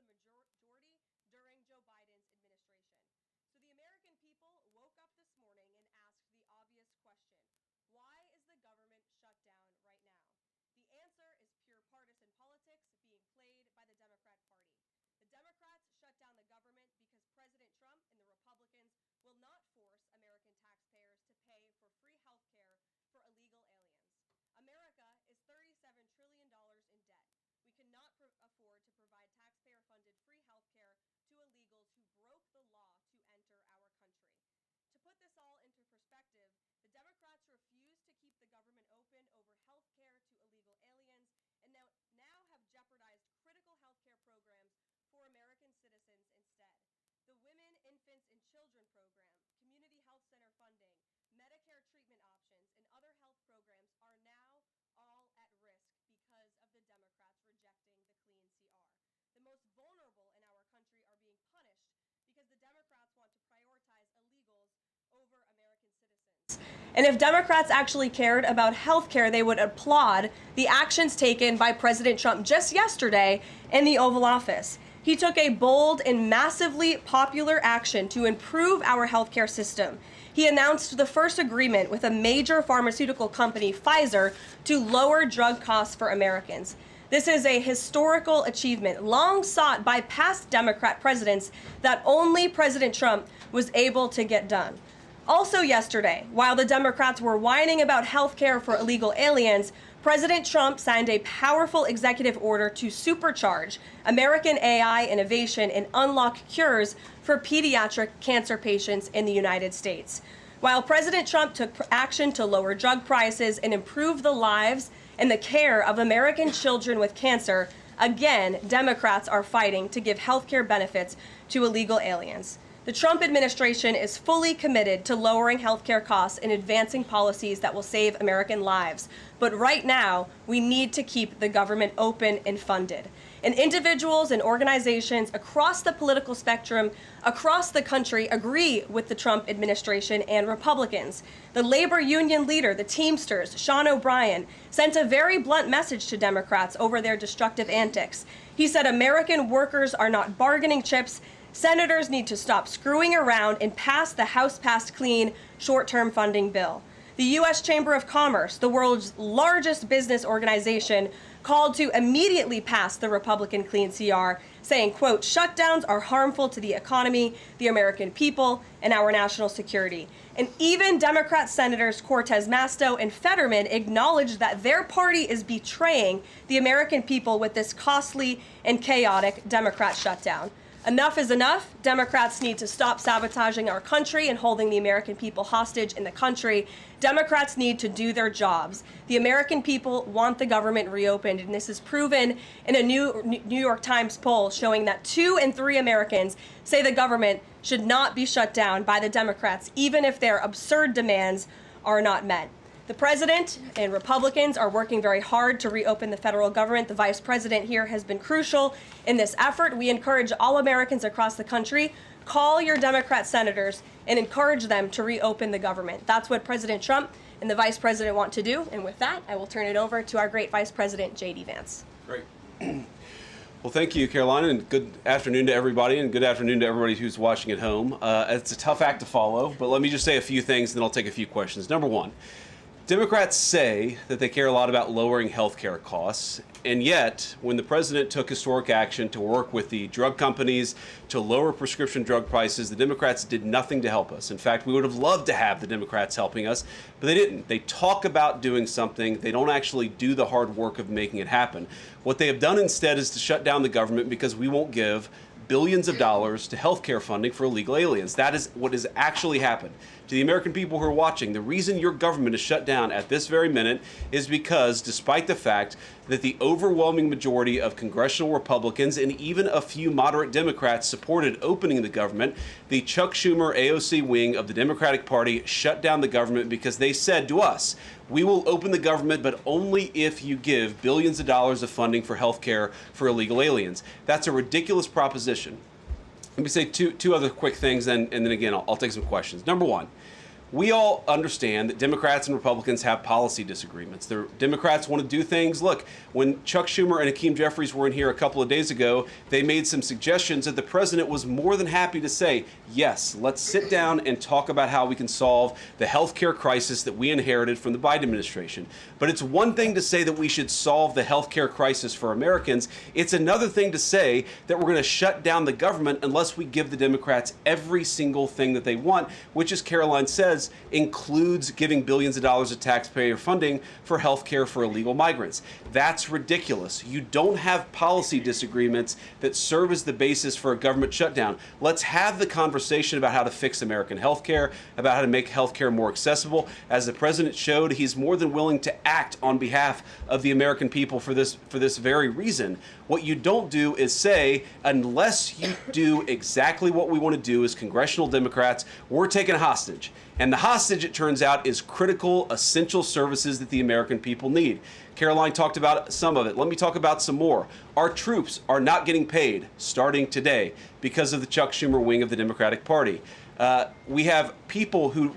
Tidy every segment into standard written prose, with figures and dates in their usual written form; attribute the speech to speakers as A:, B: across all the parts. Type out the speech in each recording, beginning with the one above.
A: the majority during Joe Biden's administration. So the American people woke up this morning and asked the obvious question: why is the government shut down right now? The answer is pure partisan politics being played by the Democrat Party. The Democrats shut down the government because President Trump and the Republicans will not force American taxpayers to pay for free health care for illegal aliens. America is $37 trillion in debt. We cannot afford to provide taxpayer-funded free health care to illegals who broke the law to enter our country. To put this all into perspective, the Democrats refuse to keep the government open over health care to illegal aliens and now have jeopardized critical health care programs for American citizens instead. The Women, Infants, and Children program, community health center funding, Medicare treatment options, and other health programs are now all at risk because of the Democrats rejecting the clean CR. The most vulnerable in our country are being punished because the Democrats want to prioritize illegals over American citizens. And if Democrats actually cared about health care, they would applaud the actions taken by President Trump just yesterday in the Oval Office. He took a bold and massively popular action to improve our healthcare system. He announced the first agreement with a major pharmaceutical company, Pfizer, to lower drug costs for Americans. This is a historical achievement long sought by past Democrat presidents that only President Trump was able to get done. Also yesterday, while the Democrats were whining about health care for illegal aliens, President Trump signed a powerful executive order to supercharge American AI innovation and unlock cures for pediatric cancer patients in the United States. While President Trump took action to lower drug prices and improve the lives and the care of American children with cancer, again, Democrats are fighting to give health care benefits to illegal aliens. The Trump administration is fully committed to lowering healthcare costs and advancing policies that will save American lives. But right now, we need to keep the government open and funded. And individuals and organizations across the political spectrum, across the country, agree with the Trump administration and Republicans. The labor union leader, the Teamsters, Sean O'Brien, sent a very blunt message to Democrats over their destructive antics. He said American workers are not bargaining chips. Senators need to stop screwing around and pass the House-passed clean short-term funding bill. The U.S. Chamber of Commerce, the world's largest business organization, called to immediately pass the Republican Clean CR, saying, quote, shutdowns are harmful to the economy, the American people, and our national security. And even Democrat Senators Cortez Masto and Fetterman acknowledged that their party is betraying the American people with this costly and chaotic Democrat shutdown. Enough is enough. Democrats need to stop sabotaging our country and holding the American people hostage in the country. Democrats need to do their jobs. The American people want the government reopened, and this is proven in a New York Times poll showing that 2 in 3 Americans say the government should not be shut down by the Democrats, even if their absurd demands are not met. The president and Republicans are working very hard to reopen the federal government. The vice president here has been crucial in this effort. We encourage all Americans across the country, call your Democrat senators and encourage them to reopen the government. That's what President Trump and the vice president want to do. And with that, I will turn it over to our great vice president, J.D. Vance.
B: Great. Well, thank you, Karoline, and good afternoon to everybody, and good afternoon to everybody who's watching at home. It's a tough act to follow, but let me just say a few things, and then I'll take a few questions. Number one, Democrats say that they care a lot about lowering health care costs, and yet, when the president took historic action to work with the drug companies to lower prescription drug prices, the Democrats did nothing to help us. In fact, we would have loved to have the Democrats helping us, but they didn't. They talk about doing something. They don't actually do the hard work of making it happen. What they have done instead is to shut down the government because we won't give billions of dollars to health care funding for illegal aliens. That is what has actually happened. To the American people who are watching, the reason your government is shut down at this very minute is because, despite the fact that the overwhelming majority of congressional Republicans and even a few moderate Democrats supported opening the government, the Chuck Schumer AOC wing of the Democratic Party shut down the government because they said to us, we will open the government, but only if you give billions of dollars of funding for health care for illegal aliens. That's a ridiculous proposition. Let me say two other quick things, and then again, I'll take some questions. Number one, we all understand that Democrats and Republicans have policy disagreements. The Democrats want to do things. Look, when Chuck Schumer and Hakeem Jeffries were in here a couple of days ago, they made some suggestions that the president was more than happy to say, yes, let's sit down and talk about how we can solve the healthcare crisis that we inherited from the Biden administration. But it's one thing to say that we should solve the healthcare crisis for Americans. It's another thing to say that we're going to shut down the government unless we give the Democrats every single thing that they want, which, as Karoline says, includes giving billions of dollars of taxpayer funding for health care for illegal migrants. That's ridiculous. You don't have policy disagreements that serve as the basis for a government shutdown. Let's have the conversation about how to fix American health care, about how to make health care more accessible. As the president showed, he's more than willing to act on behalf of the American people for this very reason. What you don't do is say, unless you do exactly what we want to do as congressional Democrats, we're taking a hostage. And the hostage, it turns out, is critical, essential services that the American people need. Karoline talked about some of it. Let me talk about some more. Our troops are not getting paid starting today because of the Chuck Schumer wing of the Democratic Party. We have people who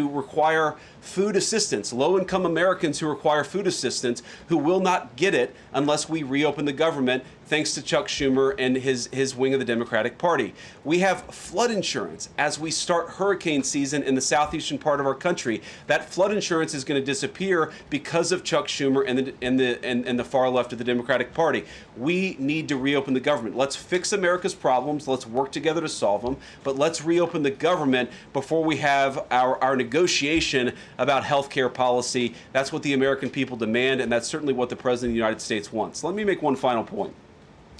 B: require food assistance, low-income Americans who require food assistance, who will not get it unless we reopen the government, thanks to Chuck Schumer and his wing of the Democratic Party. We have flood insurance as we start hurricane season in the southeastern part of our country. That flood insurance is going to disappear because of Chuck Schumer and the far left of the Democratic Party. We need to reopen the government. Let's fix America's problems. Let's work together to solve them. But let's reopen the government before we have our negotiation about health care policy. That's what the American people demand, and that's certainly what the President of the United States wants. Let me make one final point.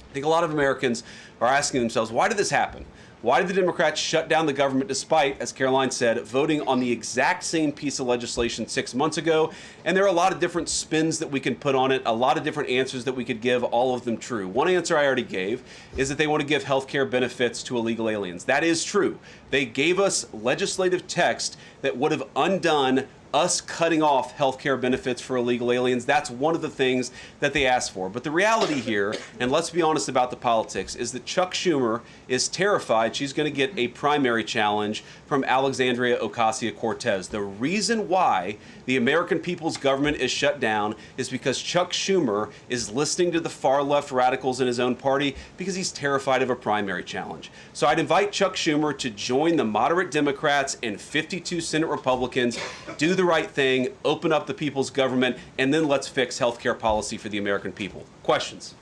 B: I think a lot of Americans are asking themselves, why did this happen? Why did the Democrats shut down the government despite, as Karoline said, voting on the exact same piece of legislation 6 months ago? And there are a lot of different spins that we can put on it, a lot of different answers that we could give, all of them true. One answer I already gave is that they want to give health care benefits to illegal aliens. That is true. They gave us legislative text that would have undone us cutting off health care benefits for illegal aliens. That's one of the things that they asked for. But the reality here, and let's be honest about the politics, is that Chuck Schumer is terrified she's going to get a primary challenge from Alexandria Ocasio-Cortez. The reason why the American people's government is shut down is because Chuck Schumer is listening to the far left radicals in his own party because he's terrified of a primary challenge. So I'd invite Chuck Schumer to join the moderate Democrats and 52 Senate Republicans, do the right thing, open up the people's government, and then let's fix healthcare policy for the American people. Questions?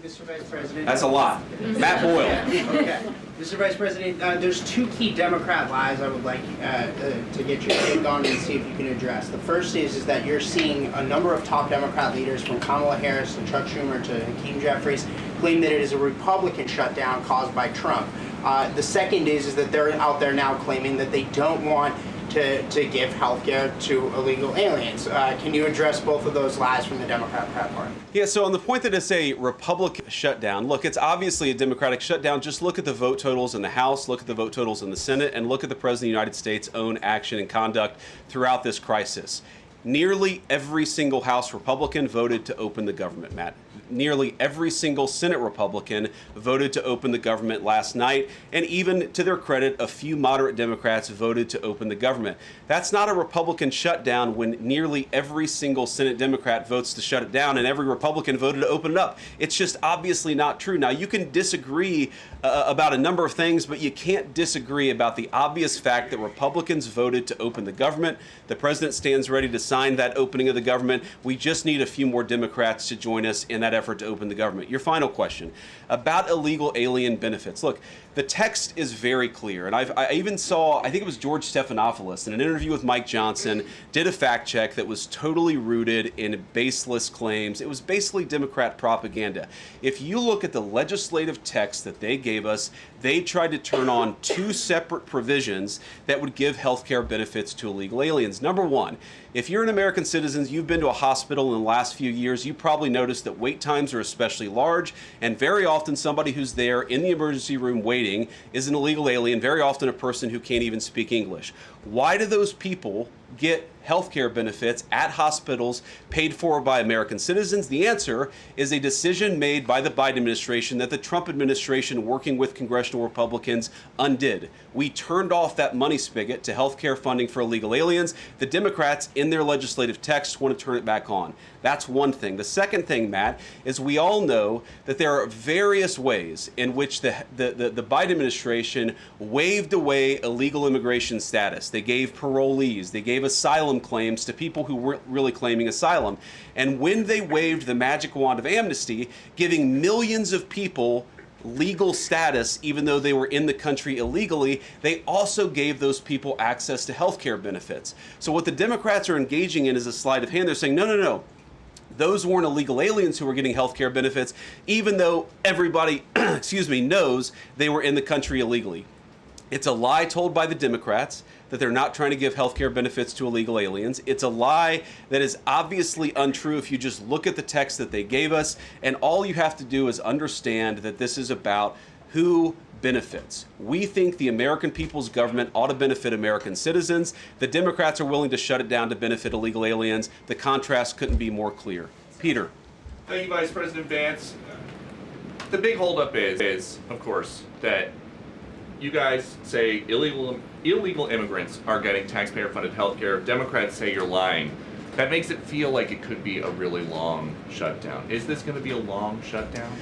C: Mr. Vice President.
B: That's a lot. Matt Boyle.
C: Okay. Mr. Vice President, there's two key Democrat lies I would like to get your take on and see if you can address. The first is that you're seeing a number of top Democrat leaders, from Kamala Harris to Chuck Schumer to Hakeem Jeffries, claim that it is a Republican shutdown caused by Trump. The second is that they're out there now claiming that they don't want to give health care to illegal aliens. Can you address both of those lies from the Democrat Party?
B: Yeah, so on the point that it's a Republican shutdown, look, it's obviously a Democratic shutdown. Just look at the vote totals in the House, look at the vote totals in the Senate, and look at the President of the United States' own action and conduct throughout this crisis. Nearly every single House Republican voted to open the government, Matt. Nearly every single Senate Republican voted to open the government last night, and even to their credit, a few moderate Democrats voted to open the government. That's not a Republican shutdown when nearly every single Senate Democrat votes to shut it down and every Republican voted to open it up. It's just obviously not true. Now, you can disagree about a number of things, but you can't disagree about the obvious fact that Republicans voted to open the government. The president stands ready to sign that opening of the government. We just need a few more Democrats to join us in that effort to open the government. Your final question about illegal alien benefits. Look, the text is very clear, and I even saw, I think it was George Stephanopoulos in an interview with Mike Johnson, did a fact check that was totally rooted in baseless claims. It was basically Democrat propaganda. If you look at the legislative text that they gave us, they tried to turn on two separate provisions that would give health care benefits to illegal aliens. Number one, if you're an American citizen, you've been to a hospital in the last few years, you probably noticed that wait times are especially large, and very often somebody who's there in the emergency room waiting is an illegal alien, very often a person who can't even speak English. Why do those people get healthcare benefits at hospitals paid for by American citizens? The answer is a decision made by the Biden administration that the Trump administration, working with congressional Republicans, undid. We turned off that money spigot to healthcare funding for illegal aliens. The Democrats, in their legislative text, want to turn it back on. That's one thing. The second thing, Matt, is we all know that there are various ways in which the Biden administration waved away illegal immigration status. They gave parolees, they gave asylum claims to people who weren't really claiming asylum. And when they waved the magic wand of amnesty, giving millions of people legal status, even though they were in the country illegally, they also gave those people access to health care benefits. So what the Democrats are engaging in is a sleight of hand. They're saying, no, no, no. Those weren't illegal aliens who were getting health care benefits, even though everybody, knows they were in the country illegally. It's a lie told by the Democrats that they're not trying to give health care benefits to illegal aliens. It's a lie that is obviously untrue if you just look at the text that they gave us. And all you have to do is understand that this is about who benefits. We think the American people's government ought to benefit American citizens. The Democrats are willing to shut it down to benefit illegal aliens. The contrast couldn't be more clear. Peter.
D: Thank you, Vice President Vance. The big holdup is, of course, that you guys say illegal immigrants are getting taxpayer-funded health care. Democrats say you're lying. That makes it feel like it could be a really long shutdown. Is this going to be a long shutdown?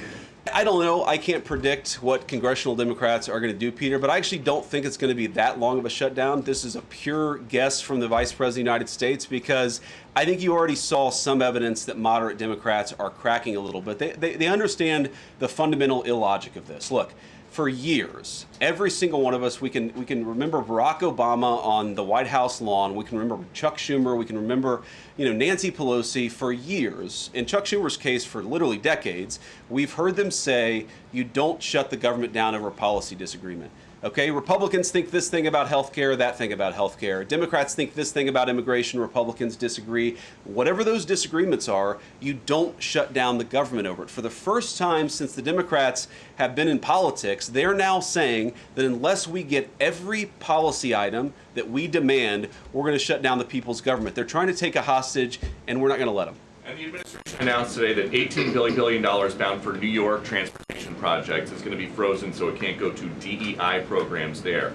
B: I don't know. I can't predict what congressional Democrats are going to do, Peter, but I actually don't think it's going to be that long of a shutdown. This is a pure guess from the Vice President of the United States because I think you already saw some evidence that moderate Democrats are cracking a little bit. They understand the fundamental illogic of this. Look, for years, every single one of us, we can remember Barack Obama on the White House lawn. We can remember Chuck Schumer. We can remember, Nancy Pelosi. For years, in Chuck Schumer's case, for literally decades, we've heard them say, you don't shut the government down over a policy disagreement. Okay, Republicans think this thing about healthcare, that thing about healthcare. Democrats think this thing about immigration. Republicans disagree. Whatever those disagreements are, you don't shut down the government over it. For the first time since the Democrats have been in politics, they're now saying that unless we get every policy item that we demand, we're going to shut down the people's government. They're trying to take a hostage, and we're not going to let them.
D: And the administration announced today that $18 billion bound for New York transportation projects is going to be frozen so it can't go to DEI programs there.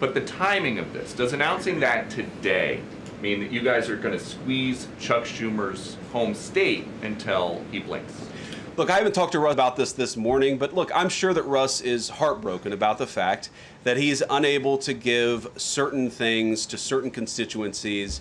D: But the timing of this, does announcing that today mean that you guys are going to squeeze Chuck Schumer's home state until he blinks?
B: Look, I haven't talked to Russ about this morning, but look, I'm sure that Russ is heartbroken about the fact that he's unable to give certain things to certain constituencies.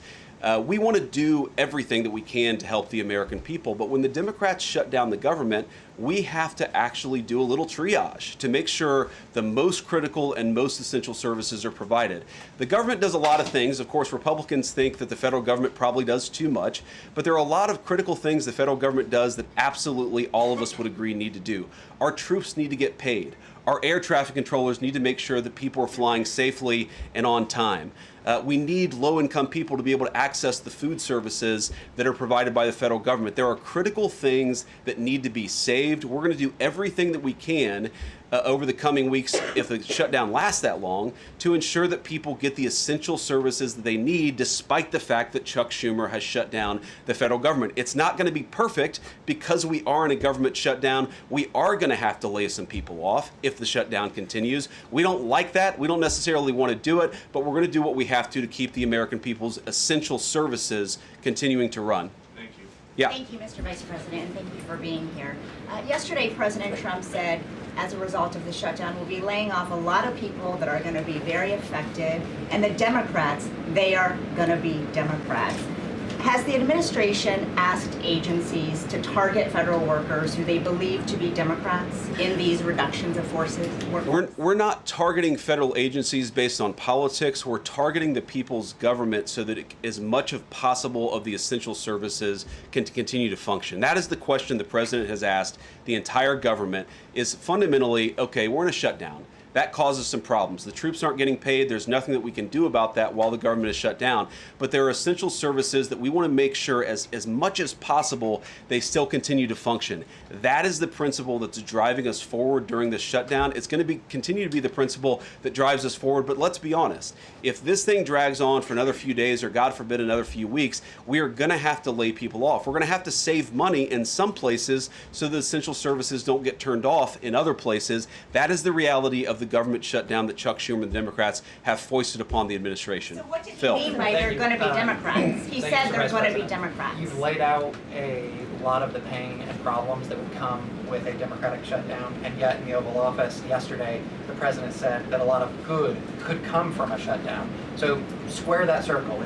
B: We want to do everything that we can to help the American people, but when the Democrats shut down the government, we have to actually do a little triage to make sure the most critical and most essential services are provided. The government does a lot of things. Of course, Republicans think that the federal government probably does too much, but there are a lot of critical things the federal government does that absolutely all of us would agree need to do. Our troops need to get paid. Our air traffic controllers need to make sure that people are flying safely and on time. We need low-income people to be able to access the food services that are provided by the federal government. There are critical things that need to be saved. We're going to do everything that we can over the coming weeks, if the shutdown lasts that long, to ensure that people get the essential services that they need, despite the fact that Chuck Schumer has shut down the federal government. It's not going to be perfect because we are in a government shutdown. We are going to have to lay some people off if the shutdown continues. We don't like that. We don't necessarily want to do it, but we're going to do what we have to keep the American people's essential services continuing to run.
D: Thank you.
B: Yeah.
E: Thank you, Mr. Vice President, and thank you for being here. Yesterday, President Trump said, as a result of the shutdown, we'll be laying off a lot of people that are going to be very affected, and the Democrats, they are going to be Democrats. Has the administration asked agencies to target federal workers who they believe to be Democrats in these reductions of forces?
B: We're not targeting federal agencies based on politics. We're targeting the people's government so that as much as possible of the essential services can continue to function. That is the question the president has asked the entire government, is fundamentally, okay, we're in a shutdown. That causes some problems. The troops aren't getting paid. There's nothing that we can do about that while the government is shut down. But there are essential services that we want to make sure as much as possible they still continue to function. That is the principle that's driving us forward during this shutdown. It's going to continue to be the principle that drives us forward. But let's be honest, if this thing drags on for another few days or God forbid another few weeks, we are going to have to lay people off. We're going to have to save money in some places so that essential services don't get turned off in other places. That is the reality of the government shutdown that Chuck Schumer and the Democrats have foisted upon the administration.
E: So what did
B: Phil.
E: he mean by they're going to be Democrats? He said they're going to be Democrats.
F: You've laid out a lot of the pain and problems that would come with a Democratic shutdown, and yet in the Oval Office yesterday, the president said that a lot of good could come from a shutdown. So square that circle.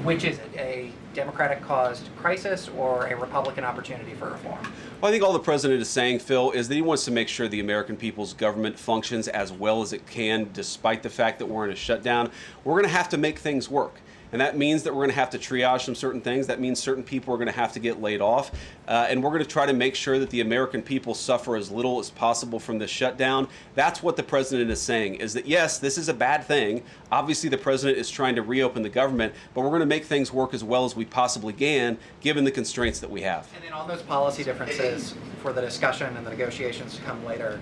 F: Which is it, a Democratic-caused crisis or a Republican opportunity for reform?
B: Well, I think all the president is saying, Phil, is that he wants to make sure the American people's government functions as well as it can, despite the fact that we're in a shutdown. We're going to have to make things work. And that means that we're going to have to triage some certain things. That means certain people are going to have to get laid off. And we're going to try to make sure that the American people suffer as little as possible from this shutdown. That's what the president is saying, is that, yes, this is a bad thing. Obviously, the president is trying to reopen the government, but we're going to make things work as well as we possibly can, given the constraints that we have.
F: And then on those policy differences for the discussion and the negotiations to come later,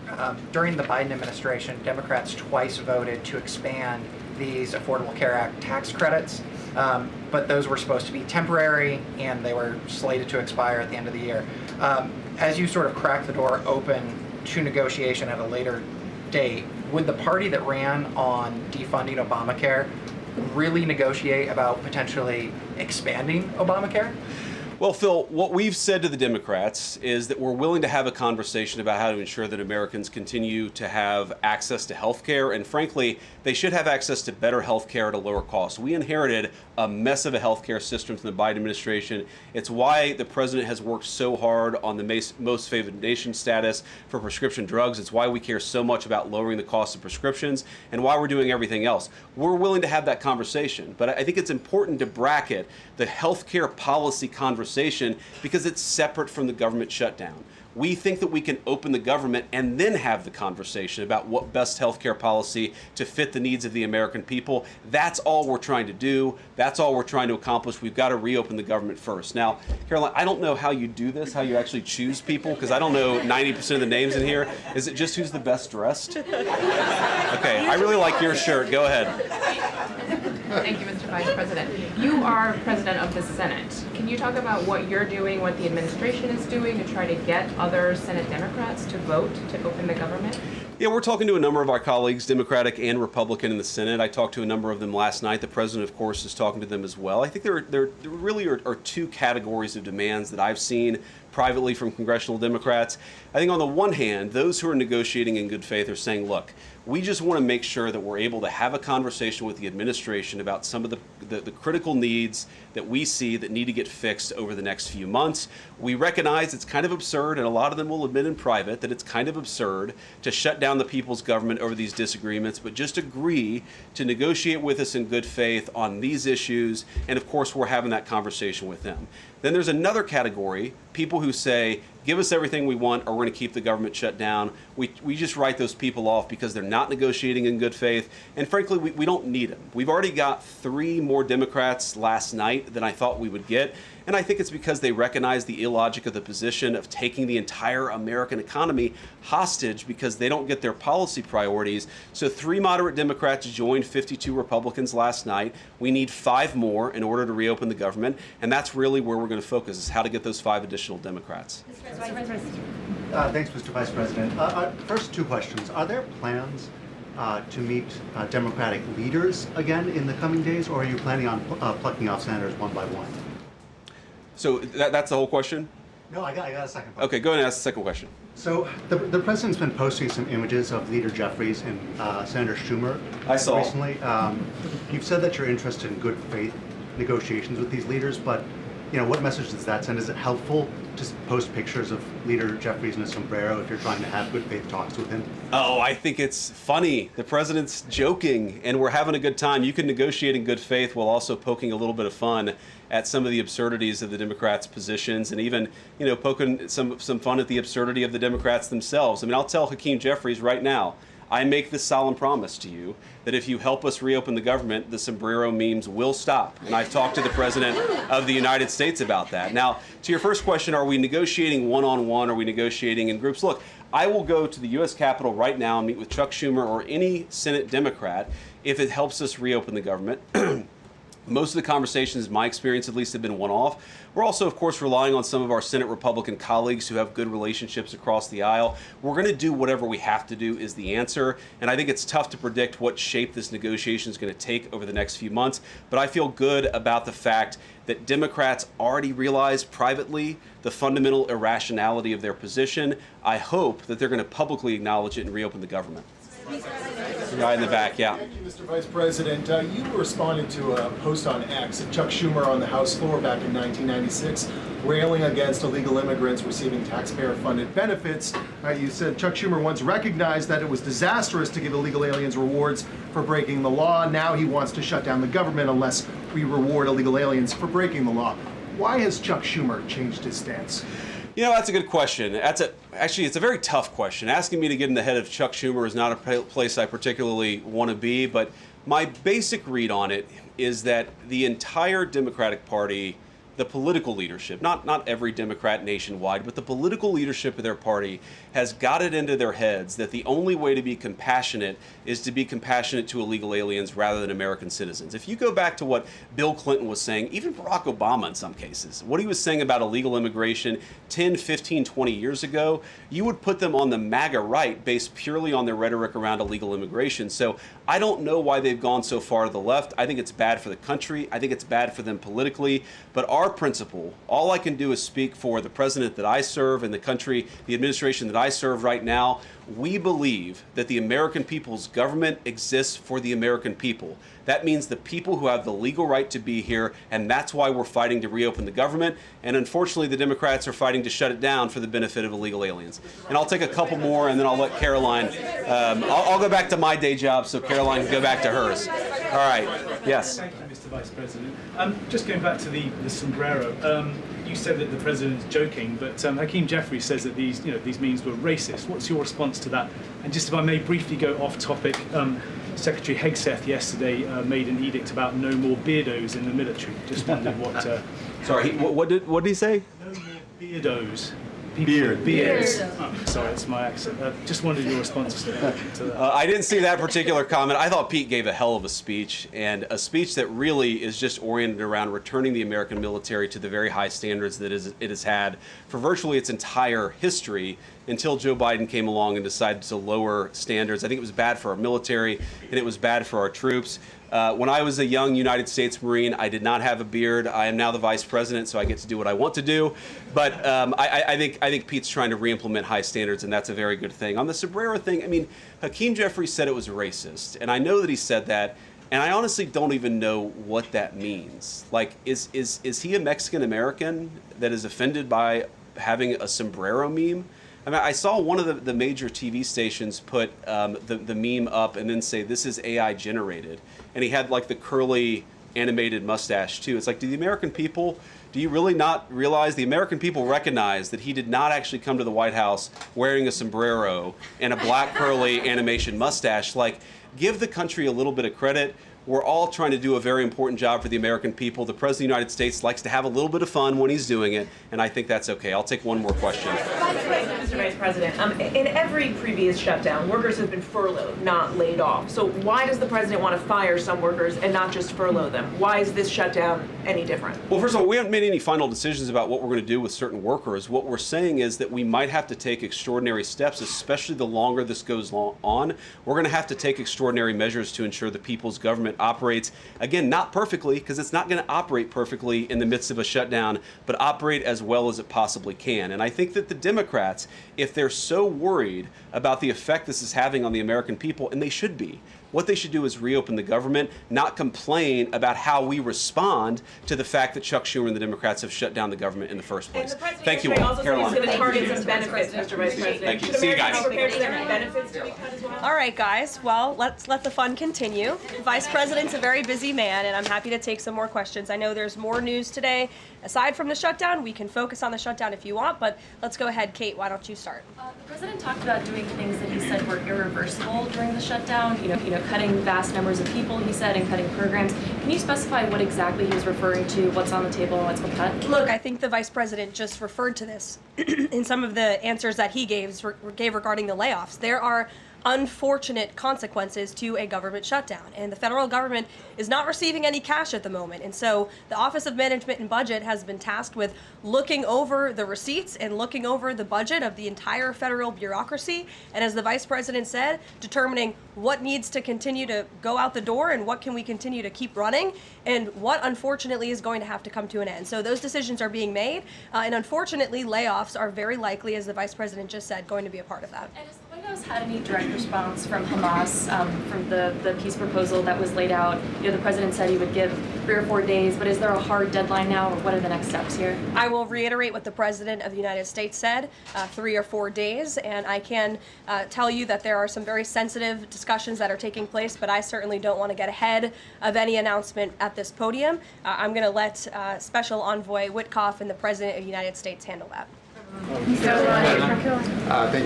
F: during the Biden administration, Democrats twice voted to expand these Affordable Care Act tax credits, but those were supposed to be temporary and they were slated to expire at the end of the year. As you sort of crack the door open to negotiation at a later date, would the party that ran on defunding Obamacare really negotiate about potentially expanding Obamacare?
B: Well, Phil, what we've said to the Democrats is that we're willing to have a conversation about how to ensure that Americans continue to have access to health care, and frankly, they should have access to better health care at a lower cost. We inherited a mess of a health care system from the Biden administration. It's why the president has worked so hard on the most favored nation status for prescription drugs. It's why we care so much about lowering the cost of prescriptions and why we're doing everything else. We're willing to have that conversation, but I think it's important to bracket the health care policy conversation because it's separate from the government shutdown. We think that we can open the government and then have the conversation about what best healthcare policy to fit the needs of the American people. That's all we're trying to do. That's all we're trying to accomplish. We've got to reopen the government first. Now, Karoline, I don't know how you do this, how you actually choose people, because I don't know 90% of the names in here. Is it just who's the best dressed? Okay, I really like your shirt. Go ahead.
G: Thank you, Mr. Vice President. You are president of the Senate. Can you talk about what you're doing, what the administration is doing to try to get other Senate Democrats to vote to open the government?
B: Yeah, we're talking to a number of our colleagues, Democratic and Republican, in the Senate. I talked to a number of them last night. The president, of course, is talking to them as well. I think there really are two categories of demands that I've seen privately from congressional Democrats. I think on the one hand, those who are negotiating in good faith are saying, look, we just want to make sure that we're able to have a conversation with the administration about some of the critical needs that we see that need to get fixed over the next few months. We recognize it's kind of absurd, and a lot of them will admit in private that it's kind of absurd to shut down the people's government over these disagreements, but just agree to negotiate with us in good faith on these issues, and of course we're having that conversation with them. Then there's another category, people who say, give us everything we want or we're going to keep the government shut down. We just write those people off because they're not negotiating in good faith. And frankly, we don't need them. We've already got 3 more Democrats last night than I thought we would get. And I think it's because they recognize the illogic of the position of taking the entire American economy hostage because they don't get their policy priorities. So 3 moderate Democrats joined 52 Republicans last night. We need 5 more in order to reopen the government. And that's really where we're going to focus, is how to get those 5 additional Democrats.
H: Thanks, Mr. Vice President. First 2 questions. Are there plans to meet Democratic leaders again in the coming days, or are you planning on plucking off senators one by one?
B: So that's the whole question?
H: No, I got a second question.
B: Okay, go ahead and ask the second question.
H: So the president's been posting some images of Leader Jeffries and Senator Schumer
B: I saw.
H: recently. You've said that you're interested in good faith negotiations with these leaders, but what message does that send? Is it helpful to post pictures of Leader Jeffries in a sombrero if you're trying to have good faith talks with him?
B: Oh, I think it's funny. The president's joking, and we're having a good time. You can negotiate in good faith while also poking a little bit of fun at some of the absurdities of the Democrats' positions, and even, poking some fun at the absurdity of the Democrats themselves. I mean, I'll tell Hakeem Jeffries right now, I make this solemn promise to you that if you help us reopen the government, the sombrero memes will stop. And I've talked to the President of the United States about that. Now, to your first question, are we negotiating one-on-one? Are we negotiating in groups? Look, I will go to the U.S. Capitol right now and meet with Chuck Schumer or any Senate Democrat if it helps us reopen the government. Most of the conversations, in my experience at least, have been one-off. We're also, of course, relying on some of our Senate Republican colleagues who have good relationships across the aisle. We're going to do whatever we have to do is the answer. And I think it's tough to predict what shape this negotiation is going to take over the next few months. But I feel good about the fact that Democrats already realize privately the fundamental irrationality of their position. I hope that they're going to publicly acknowledge it and reopen the government. The guy in the back, yeah.
I: Thank you, Mr. Vice President. You responded to a post on X of Chuck Schumer on the House floor back in 1996, railing against illegal immigrants receiving taxpayer-funded benefits. You said Chuck Schumer once recognized that it was disastrous to give illegal aliens rewards for breaking the law. Now he wants to shut down the government unless we reward illegal aliens for breaking the law. Why has Chuck Schumer changed his stance?
B: You know, that's a good question. Actually, it's a very tough question. Asking me to get in the head of Chuck Schumer is not a place I particularly want to be, but my basic read on it is that the entire Democratic Party, the political leadership, not every Democrat nationwide, but the political leadership of their party has got it into their heads that the only way to be compassionate is to be compassionate to illegal aliens rather than American citizens. If you go back to what Bill Clinton was saying, even Barack Obama in some cases, what he was saying about illegal immigration 10, 15, 20 years ago, you would put them on the MAGA right based purely on their rhetoric around illegal immigration. So I don't know why they've gone so far to the left. I think it's bad for the country. I think it's bad for them politically. But our principle, all I can do is speak for the president that I serve and the country, the administration that I serve right now. We believe that the American people's government exists for the American people. That means the people who have the legal right to be here, and that's why we're fighting to reopen the government. And unfortunately, the Democrats are fighting to shut it down for the benefit of illegal aliens. And I'll take a couple more, and then I'll let Karoline. I'll go back to my day job so Karoline can go back to hers. All right. Yes.
J: Thank you, Mr. Vice President. Just going back to the sombrero. You said that the president is joking, but Hakeem Jeffries says that these memes were racist. What's your response to that? And just if I may briefly go off topic, Secretary Hegseth yesterday made an edict about no more beardos in the military. Just wondered what.
B: Sorry, what did he say?
J: No more beardos.
B: Beards.
J: Oh, sorry, it's my accent. Just wondered your response to that.
B: I didn't see that particular comment. I thought Pete gave a hell of a speech, and a speech that really is just oriented around returning the American military to the very high standards that it has had for virtually its entire history until Joe Biden came along and decided to lower standards. I think it was bad for our military, and it was bad for our troops. When I was a young United States Marine, I did not have a beard. I am now the vice president, so I get to do what I want to do. But I think Pete's trying to re-implement high standards, and that's a very good thing. On the sombrero thing, I mean, Hakeem Jeffries said it was racist, and I know that he said that, and I honestly don't even know what that means. Like, is he a Mexican American that is offended by having a sombrero meme? I mean, I saw one of the major TV stations put the meme up and then say, this is AI generated. And he had like the curly animated mustache too. It's like, do you really not realize the American people recognize that he did not actually come to the White House wearing a sombrero and a black curly animation mustache? Like, give the country a little bit of credit. We're all trying to do a very important job for the American people. The President of the United States likes to have a little bit of fun when he's doing it, and I think that's okay. I'll take one more question.
K: Mr. Vice President, in every previous shutdown, workers have been furloughed, not laid off. So why does the president want to fire some workers and not just furlough them? Why is this shutdown any different?
B: Well, first of all, we haven't made any final decisions about what we're going to do with certain workers. What we're saying is that we might have to take extraordinary steps, especially the longer this goes on. We're going to have to take extraordinary measures to ensure the people's government operates, again, not perfectly, because it's not going to operate perfectly in the midst of a shutdown, but operate as well as it possibly can. And I think that the Democrats, if they're so worried about the effect this is having on the American people, and they should be, What they should do is reopen the government, not complain about how we respond to the fact that Chuck Schumer and the Democrats have shut down the government in the first place.
K: And the president
B: Thank you
K: yesterday
B: all.
K: also said he's
B: Caroline.
K: going to target some benefits, Mr. Vice President.
B: Thank you.
K: Should
B: See you
K: Americans
B: guys.
K: be prepared for their benefits to be cut as well?
A: All right, guys. Well, let's let the fun continue. Vice President's a very busy man, and I'm happy to take some more questions. I know there's more news today. Aside from the shutdown, we can focus on the shutdown if you want, but let's go ahead. Kate, why don't you start?
L: The president talked about doing things that he said were irreversible during the shutdown. You know, cutting vast numbers of people, he said, and cutting programs. Can you specify what exactly he was referring to? What's on the table and what's been cut?
A: Look, I think the Vice President just referred to this in some of the answers that he gave regarding the layoffs. There are unfortunate consequences to a government shutdown, and the federal government is not receiving any cash at the moment, and so the Office of Management and Budget has been tasked with looking over the receipts and looking over the budget of the entire federal bureaucracy, and as the Vice President said, determining what needs to continue to go out the door and what can we continue to keep running, and what unfortunately is going to have to come to an end. So those decisions are being made, and unfortunately layoffs are very likely, as the Vice President just said, going to be a part of that.
L: And has the White House had any direct response from Hamas from the peace proposal that was laid out? You know, the president said he would give 3 or 4 days, but is there a hard deadline now, or what are the next steps here?
A: I will reiterate what the President of the United States said, 3 or 4 days, and I can tell you that there are some very sensitive discussions that are taking place, but I certainly don't want to get ahead of any announcement at this podium. I'm going to let Special Envoy Witkoff and the President of the United States handle that.
M: Thank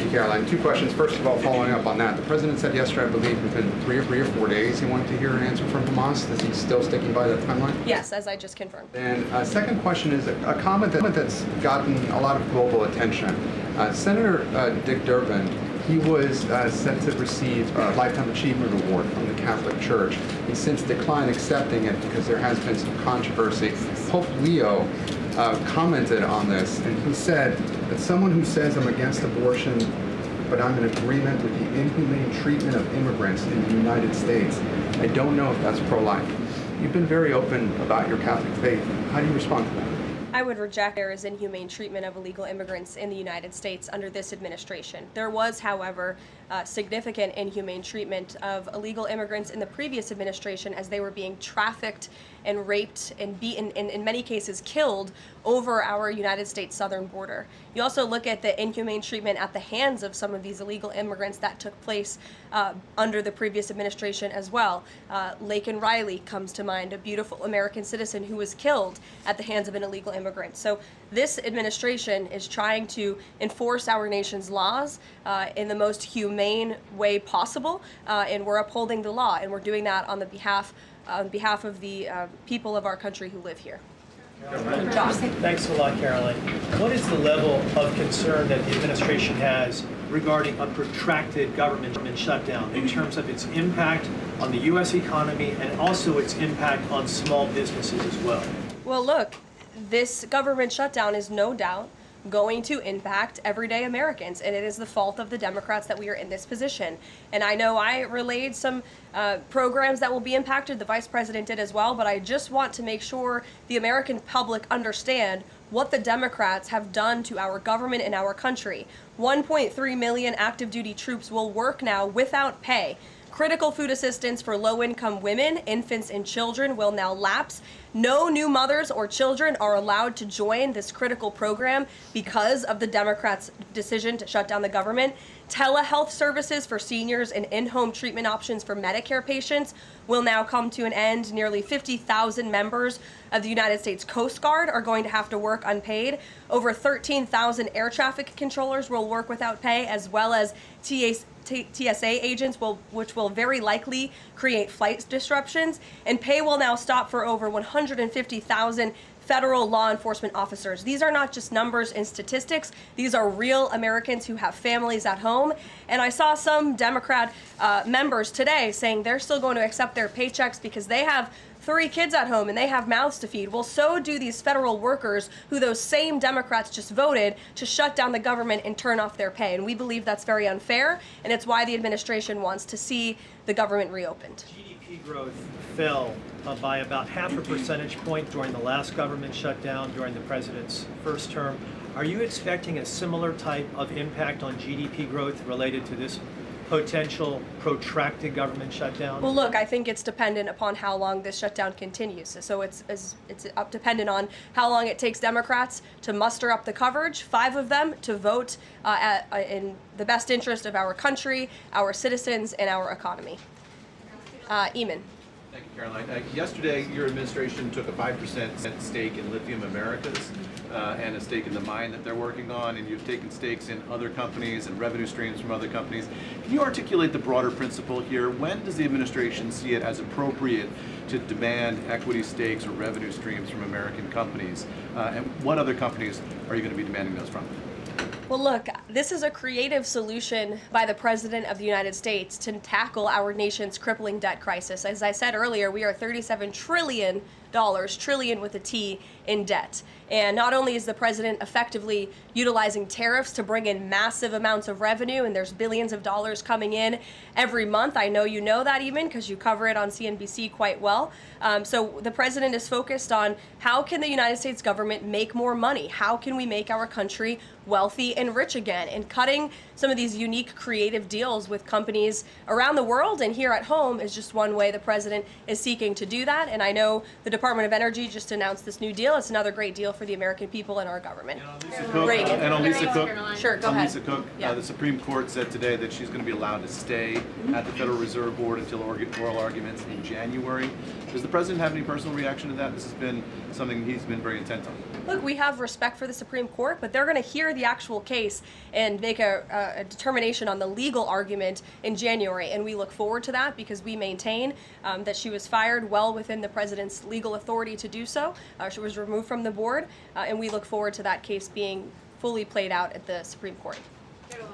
M: you, Caroline. 2 questions. First of all, following up on that, the president said yesterday, I believe, within 3 or 4 days, he wanted to hear an answer from Hamas. Is he still sticking by that timeline?
A: Yes, as I just confirmed.
M: And second question is a comment that's gotten a lot of global attention. Senator Dick Durbin, he was set to receive a Lifetime Achievement Award from the Catholic Church. He's since declined accepting it because there has been some controversy. Pope Leo commented on this, and he said that someone who says I'm against abortion, but I'm in agreement with the inhumane treatment of immigrants in the United States, I don't know if that's pro-life. You've been very open about your Catholic faith. How do you respond to that?
A: I would reject there is inhumane treatment of illegal immigrants in the United States under this administration. There was, however, significant inhumane treatment of illegal immigrants in the previous administration as they were being trafficked and raped and beaten, and in many cases killed, over our United States southern border. You also look at the inhumane treatment at the hands of some of these illegal immigrants that took place under the previous administration as well. Laken Riley comes to mind, a beautiful American citizen who was killed at the hands of an illegal immigrant. So this administration is trying to enforce our nation's laws in the most humane way possible, and we're upholding the law, and we're doing that on behalf of the people of our country who live here.
N: Josh. Thanks a lot, Caroline. What is the level of concern that the administration has regarding a protracted government shutdown in terms of its impact on the U.S. economy and also its impact on small businesses as well?
A: Well, look, this government shutdown is no doubt going to impact everyday Americans, and it is the fault of the Democrats that we are in this position. And I know I relayed some programs that will be impacted, the Vice President did as well, but I just want to make sure the American public understand what the Democrats have done to our government and our country. 1.3 million active duty troops will work now without pay. Critical food assistance for low-income women, infants, and children will now lapse. No new mothers or children are allowed to join this critical program because of the Democrats' decision to shut down the government. Telehealth services for seniors and in-home treatment options for Medicare patients will now come to an end. Nearly 50,000 members of the United States Coast Guard are going to have to work unpaid. Over 13,000 air traffic controllers will work without pay, as well as TSA agents, which will very likely create flight disruptions. And pay will now stop for over 150,000 federal law enforcement officers. These are not just numbers and statistics. These are real Americans who have families at home. And I saw some Democrat members today saying they're still going to accept their paychecks because they have 3 kids at home and they have mouths to feed. Well, so do these federal workers who those same Democrats just voted to shut down the government and turn off their pay. And we believe that's very unfair, and it's why the administration wants to see the government reopened.
N: GDP growth fell by about 0.5 percentage point during the last government shutdown during the president's first term. Are you expecting a similar type of impact on GDP growth related to this potential protracted government shutdown?
A: Well, look, I think it's dependent upon how long this shutdown continues. So it's dependent on how long it takes Democrats to muster up the coverage, 5 of them, to vote in the best interest of our country, our citizens, and our economy. Eamon.
O: Thank you, Caroline. Yesterday, your administration took a 5% stake in Lithium Americas and a stake in the mine that they're working on, and you've taken stakes in other companies and revenue streams from other companies. Can you articulate the broader principle here? When does the administration see it as appropriate to demand equity stakes or revenue streams from American companies? And what other companies are you going to be demanding those from?
A: Well, look, this is a creative solution by the President of the United States to tackle our nation's crippling debt crisis. As I said earlier, we are $37 trillion, trillion with a T, in debt. And not only is the president effectively utilizing tariffs to bring in massive amounts of revenue, and there's billions of dollars coming in every month. I know you know that, even because you cover it on CNBC quite well. So the president is focused on how can the United States government make more money? How can we make our country wealthy and rich again? And cutting some of these unique creative deals with companies around the world and here at home is just one way the president is seeking to do that. And I know the Department of Energy just announced this new deal. It's another great deal for the American people and our government.
O: And on Lisa Cook,
A: Sure, go ahead.
O: Lisa Cook,
A: Yeah.
O: the Supreme Court said today that she's going to be allowed to stay at the Federal Reserve Board until oral arguments in January. Does the president have any personal reaction to that? This has been something he's been very intent on.
A: Look, we have respect for the Supreme Court, but they're going to hear the actual case and make a determination on the legal argument in January. And we look forward to that because we maintain that she was fired well within the president's legal authority to do so. She was removed from the board, and we look forward to that case being fully played out at the Supreme Court.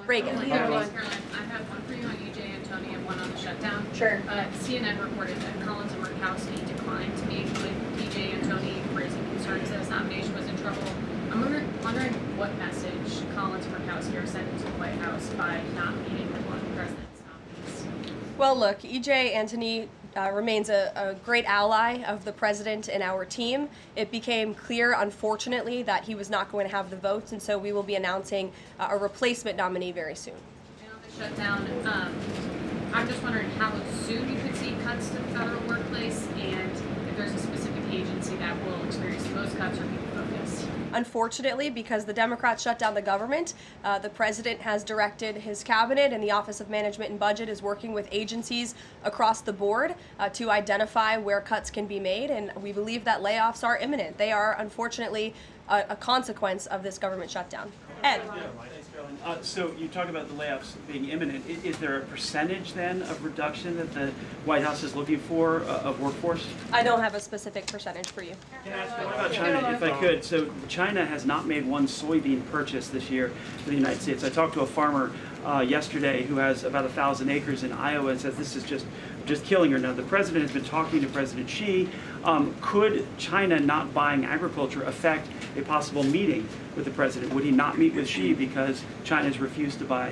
A: Reagan.
P: Caroline, I have one for you on EJ and Tony and one on the shutdown.
A: Sure.
P: CNN reported that Collins and Murkowski declined to meet with EJ and Tony, raising concerns that his nomination was in trouble. I'm wondering what message Collins and Murkowski are sending to the White House by not meeting with one of the president's nominees.
A: Well, look, EJ Antony remains a great ally of the president and our team. It became clear, unfortunately, that he was not going to have the votes, and so we will be announcing a replacement nominee very soon.
P: And on the shutdown, I'm just wondering how soon you could see cuts to the federal workplace, and if there's a specific agency that will experience the most cuts or be focused.
A: Unfortunately, because the Democrats shut down the government, the president has directed his cabinet, and the Office of Management and Budget is working with agencies across the board to identify where cuts can be made, and we believe that layoffs are imminent. They are, unfortunately, a consequence of this government shutdown. Ed.
Q: So you talk about the layoffs being imminent. Is there a percentage then of reduction that the White House is looking for of workforce?
A: I don't have a specific percentage for you.
Q: What about China, if I could? So China has not made one soybean purchase this year for the United States. I talked to a farmer yesterday who has about 1,000 acres in Iowa and says this is just killing her. Now, the president has been talking to President Xi. Could China not buying agriculture affect a possible meeting with the president? Would he not meet with Xi because China has refused to buy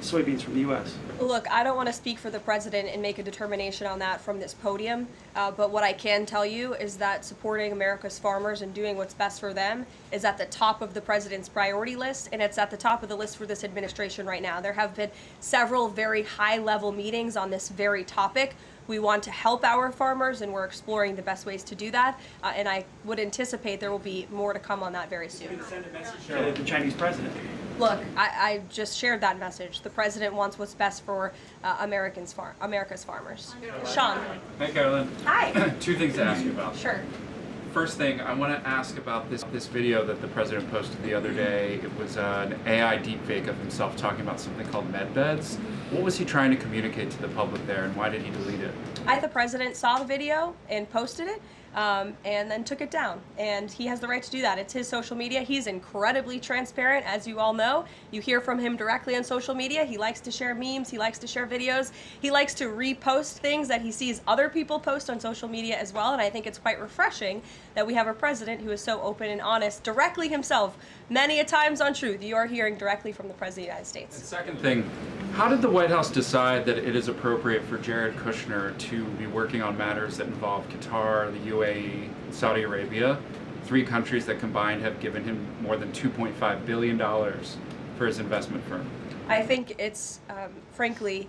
Q: soybeans from the U.S.?
A: Look, I don't want to speak for the president and make a determination on that from this podium, but what I can tell you is that supporting America's farmers and doing what's best for them is at the top of the president's priority list, and it's at the top of the list for this administration right now. There have been several very high-level meetings on this very topic. We want to help our farmers, and we're exploring the best ways to do that, and I would anticipate there will be more to come on that very soon.
Q: Send a message to the Chinese president.
A: Look, I just shared that message. The president wants what's best for America's farmers. Sean.
R: Hi, Caroline.
A: Hi.
R: 2 things to ask you about.
A: Sure.
R: First thing, I want to ask about this video that the president posted the other day. It was an AI deepfake of himself talking about something called med beds. What was he trying to communicate to the public there, and why did he delete it?
A: The president saw the video and posted it, and then took it down. And he has the right to do that. It's his social media. He's incredibly transparent, as you all know. You hear from him directly on social media. He likes to share memes. He likes to share videos. He likes to repost things that he sees other people post on social media as well. And I think it's quite refreshing that we have a president who is so open and honest, directly himself, many a times on Truth. You are hearing directly from the President of the United States.
R: And second thing, how did the White House decide that it is appropriate for Jared Kushner to be working on matters that involve Qatar, the UAE, Saudi Arabia, 3 countries that combined have given him more than $2.5 billion for his investment firm?
A: I think it's, frankly,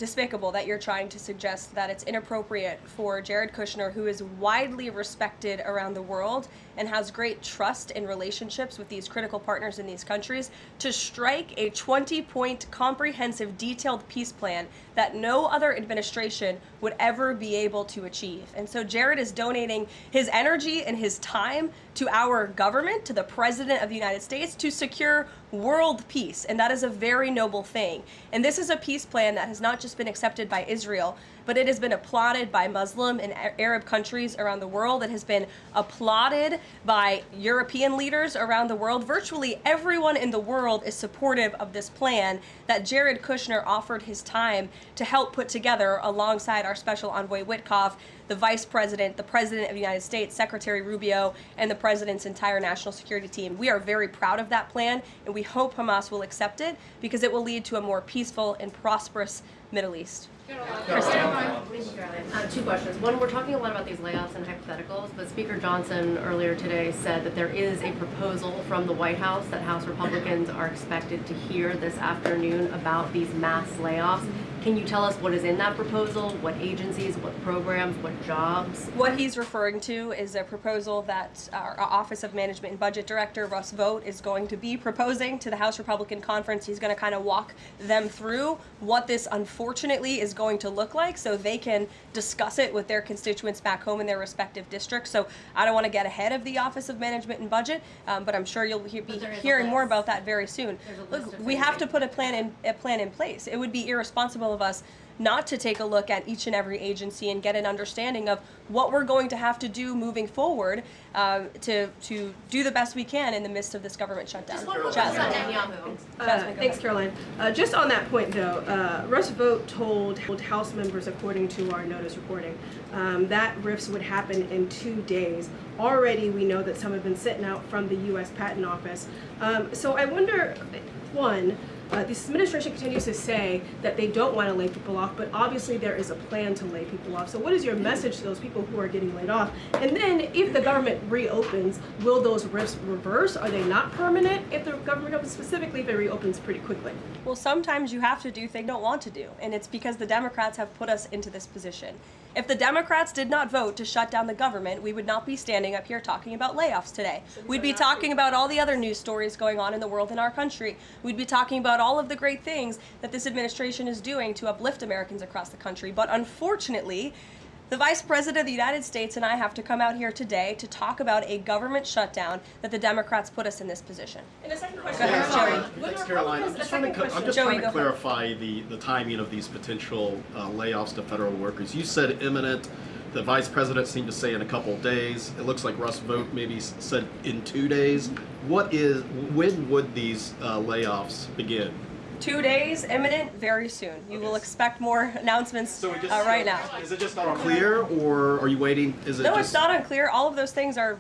A: despicable that you're trying to suggest that it's inappropriate for Jared Kushner, who is widely respected around the world and has great trust and relationships with these critical partners in these countries, to strike a 20-point comprehensive detailed peace plan that no other administration would ever be able to achieve. And so Jared is donating his energy and his time to our government, to the President of the United States, to secure world peace. And that is a very noble thing. And this is a peace plan that has not just been accepted by Israel, but it has been applauded by Muslim and Arab countries around the world. It has been applauded by European leaders around the world. Virtually everyone in the world is supportive of this plan that Jared Kushner offered his time to help put together alongside our special envoy Witkoff, the Vice President, the President of the United States, Secretary Rubio, and the President's entire national security team. We are very proud of that plan, and we hope Hamas will accept it because it will lead to a more peaceful and prosperous Middle East.
S: Two questions. One, we're talking a lot about these layoffs and hypotheticals, but Speaker Johnson earlier today said that there is a proposal from the White House that House Republicans are expected to hear this afternoon about these mass layoffs. Can you tell us what is in that proposal? What agencies, what programs, what jobs?
A: What he's referring to is a proposal that our Office of Management and Budget Director, Russ Vought, is going to be proposing to the House Republican Conference. He's going to kind of walk them through what this unfortunately is going to look like so they can discuss it with their constituents back home in their respective districts. So I don't want to get ahead of the Office of Management and Budget, but I'm sure you'll be hearing more about that very soon. Look, we have to put a plan in place. It would be irresponsible of us not to take a look at each and every agency and get an understanding of what we're going to have to do moving forward to do the best we can in the midst of this government shutdown.
T: Thanks, Caroline. Just on that point, though, Russ Vought told House members, according to our notice reporting, that RIFs would happen in 2 days. Already, we know that some have been sitting out from the U.S. Patent Office. So I wonder, one, this administration continues to say that they don't want to lay people off, but obviously there is a plan to lay people off. So what is your message to those people who are getting laid off? And then if the government reopens, will those RIFs reverse? Are they not permanent if the government reopens, specifically if it reopens pretty quickly?
A: Well, sometimes you have to do things you don't want to do, and it's because the Democrats have put us into this position. If the Democrats did not vote to shut down the government, we would not be standing up here talking about layoffs today. We'd be talking about all the other news stories going on in the world and our country. We'd be talking about all of the great things that this administration is doing to uplift Americans across the country. But unfortunately, the Vice President of the United States and I have to come out here today to talk about a government shutdown that the Democrats put us in this position.
T: And the second question,
U: Thanks, Caroline. I'm just trying to clarify the timing of these potential layoffs to federal workers. You said imminent. The Vice President seemed to say in a couple of days. It looks like Russ Vought maybe said in 2 days. When would these layoffs begin?
A: 2 days, imminent, very soon. You will expect more announcements right now.
U: Is it just not unclear, or are you waiting?
A: No, it's not unclear. All of those things are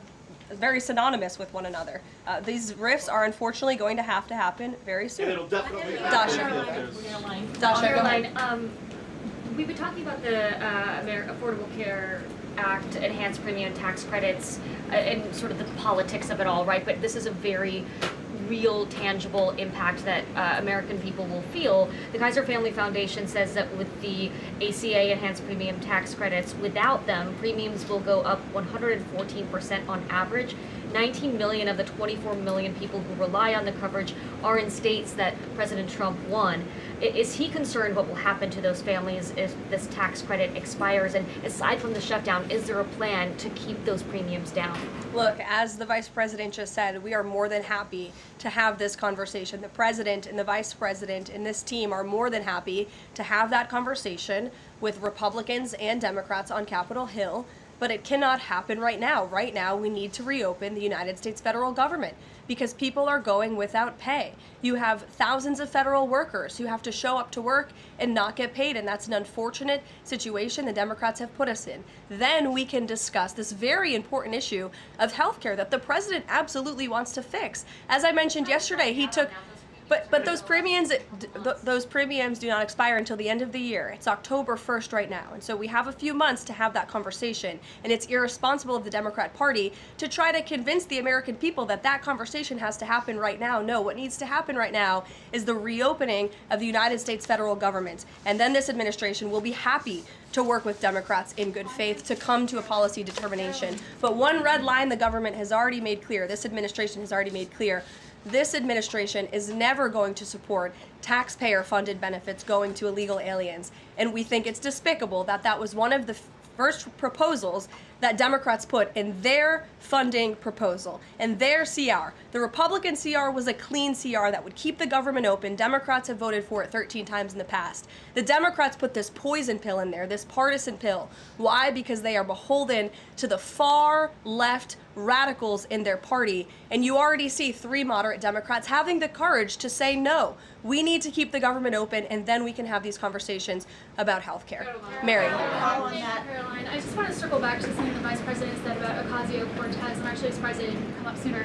A: very synonymous with one another. These RIFs are unfortunately going to happen very soon.
U: And it'll definitely
V: Caroline, we've been talking about the Affordable Care Act, enhanced premium tax credits, and sort of the politics of it all, right? But this is a very real, tangible impact that American people will feel. The Kaiser Family Foundation says that with the ACA enhanced premium tax credits, without them, premiums will go up 114% on average. 19 million of the 24 million people who rely on the coverage are in states that President Trump won. Is he concerned what will happen to those families if this tax credit expires? And aside from the shutdown, is there a plan to keep those premiums down?
A: Look, as the Vice President just said, we are more than happy to have this conversation. The President and the Vice President and this team are more than happy to have that conversation with Republicans and Democrats on Capitol Hill. But it cannot happen right now. Right now, we need to reopen the United States federal government because people are going without pay. You have thousands of federal workers who have to show up to work and not get paid, and that's an unfortunate situation the Democrats have put us in. Then we can discuss this very important issue of healthcare that the President absolutely wants to fix. As I mentioned yesterday, he But those premiums do not expire until the end of the year. It's October 1st right now, and so we have a few months to have that conversation. And it's irresponsible of the Democrat Party to try to convince the American people that that conversation has to happen right now. No, what needs to happen right now is the reopening of the United States federal government, and then this administration will be happy to work with Democrats in good faith to come to a policy determination. But one red line the government has already made clear, this administration has already made clear, this administration is never going to support taxpayer-funded benefits going to illegal aliens. And we think it's despicable that that was one of the first proposals that Democrats put in their funding proposal, in their CR. The Republican CR was a clean CR that would keep the government open. Democrats have voted for it 13 times in the past. The Democrats put this poison pill in there, this partisan pill. Why? Because they are beholden to the far left radicals in their party. And you already see 3 moderate Democrats having the courage to say, no, we need to keep the government open, and then we can have these conversations about health care. Mary.
V: Karoline, I just want to circle back to something the Vice President said about Ocasio-Cortez. I'm actually surprised it didn't come up sooner.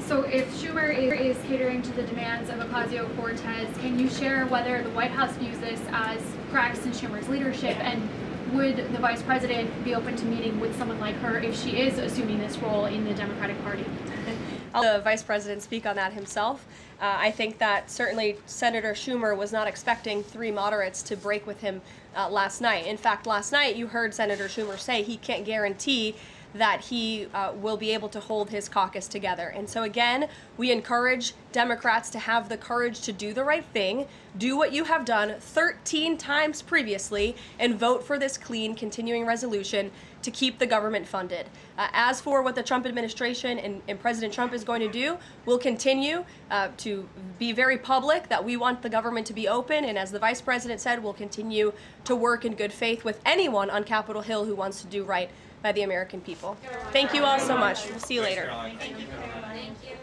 V: So if Schumer is catering to the demands of Ocasio-Cortez, can you share whether the White House views this as cracks in Schumer's leadership, and would the Vice President be open to meeting with someone like her if she is assuming this role in the Democratic Party?
A: The Vice President speak on that himself. I think that certainly Senator Schumer was not expecting 3 moderates to break with him last night. In fact, last night you heard Senator Schumer say he can't guarantee that he will be able to hold his caucus together. And so again, we encourage Democrats to have the courage to do the right thing, do what you have done 13 times previously, and vote for this clean continuing resolution to keep the government funded. As for what the Trump administration and President Trump is going to do, we'll continue to be very public that we want the government to be open, and as the Vice President said, we'll continue to work in good faith with anyone on Capitol Hill who wants to do right by the American people. Thank you all so much. We'll see you later.
V: Thank you.